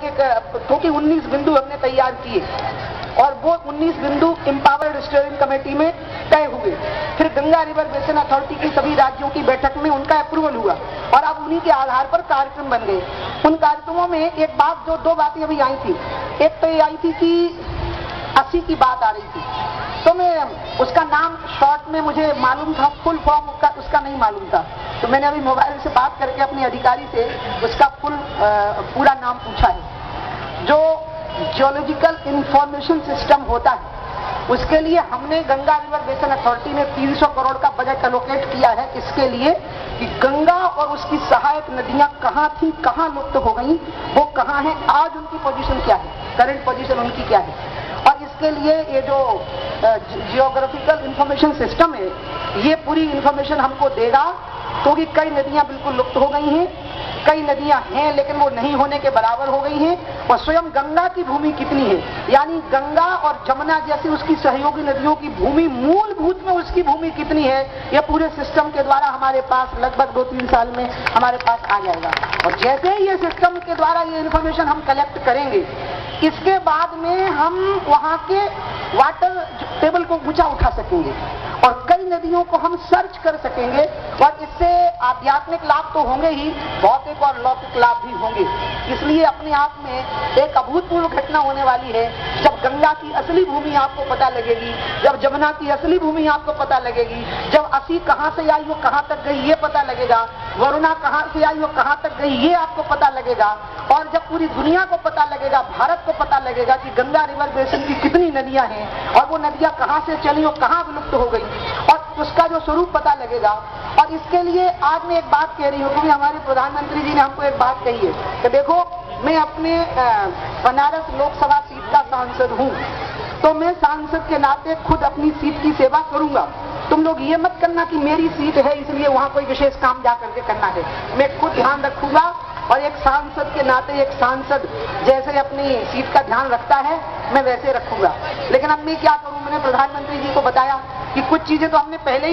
एक एक, क्योंकि 19 बिंदु हमने तैयार किए और वो 19 बिंदु एम्पावर्ड स्टीयरिंग कमेटी में तय हुए। फिर गंगा रिवर बेसिन अथॉरिटी की सभी राज्यों की बैठक में उनका अप्रूवल हुआ और अब उन्हीं के आधार पर कार्यक्रम बन गए। उन कार्यक्रमों में एक बात, जो दो बातें अभी आई थी, एक तो ये आई थी कि 80 की बात आ रही थी, तो मैं उसका नाम शॉर्ट में मुझे मालूम था, फुल फॉर्म उसका नहीं मालूम था, तो मैंने अभी मोबाइल से बात करके अपने अधिकारी से उसका पूरा नाम पूछा है। जो जियोलॉजिकल इंफॉर्मेशन सिस्टम होता है उसके लिए हमने गंगा रिवर बेसिन अथॉरिटी ने 300 करोड़ का बजट एलोकेट किया है, इसके लिए कि गंगा और उसकी सहायक नदियां कहां थी, कहां लुप्त हो गई, वो कहां है, आज उनकी पोजीशन क्या है, करंट पोजीशन उनकी क्या है। और इसके लिए ये जो जियोग्राफिकल इंफॉर्मेशन सिस्टम है ये पूरी इंफॉर्मेशन हमको देगा, क्योंकि कई नदियां बिल्कुल लुप्त हो गई हैं, कई नदियां हैं लेकिन वो नहीं होने के बराबर हो गई हैं, और स्वयं गंगा की भूमि कितनी है, यानी गंगा और जमुना जैसी उसकी सहयोगी नदियों की भूमि मूलभूत में उसकी भूमि कितनी है, ये पूरे सिस्टम के द्वारा हमारे पास लगभग 2-3 साल में हमारे पास आ जाएगा। और जैसे ही ये सिस्टम के द्वारा ये इंफॉर्मेशन हम कलेक्ट करेंगे, इसके बाद में हम वहां के वाटर टेबल को ऊंचा उठा सकेंगे और कई नदियों को हम सर्च कर सकेंगे, और इससे आध्यात्मिक लाभ तो होंगे ही, भौतिक और लौकिक लाभ भी होंगे। इसलिए अपने आप में एक अभूतपूर्व घटना होने वाली है, जब गंगा की असली भूमि आपको पता लगेगी, जब जमुना की असली भूमि आपको पता लगेगी, जब 80 कहां से आई वो कहां तक गई ये पता लगेगा, वरुणा कहां से आई वो कहां तक गई ये आपको पता लगेगा, और जब पूरी दुनिया को पता लगेगा, भारत को पता लगेगा कि गंगा रिवर बेसिन की कितनी नदियां हैं और वो नदियां कहां से चली और कहां विलुप्त हो गई, और उसका जो स्वरूप पता लगेगा। और इसके लिए आज मैं एक बात कह रही हूँ, क्योंकि हमारे प्रधानमंत्री जी ने हमको एक बात कही है कि देखो, मैं अपने बनारस लोकसभा सीट का सांसद हूँ, तो मैं सांसद के नाते खुद अपनी सीट की सेवा करूंगा। तुम लोग ये मत करना कि मेरी सीट है इसलिए वहां कोई विशेष काम जा करके करना है, मैं खुद ध्यान रखूंगा, और एक सांसद के नाते एक सांसद जैसे अपनी सीट का ध्यान रखता है मैं वैसे रखूंगा। लेकिन अब मैं क्या करूं, मैंने प्रधानमंत्री जी को बताया कि कुछ चीजें तो हमने पहले ही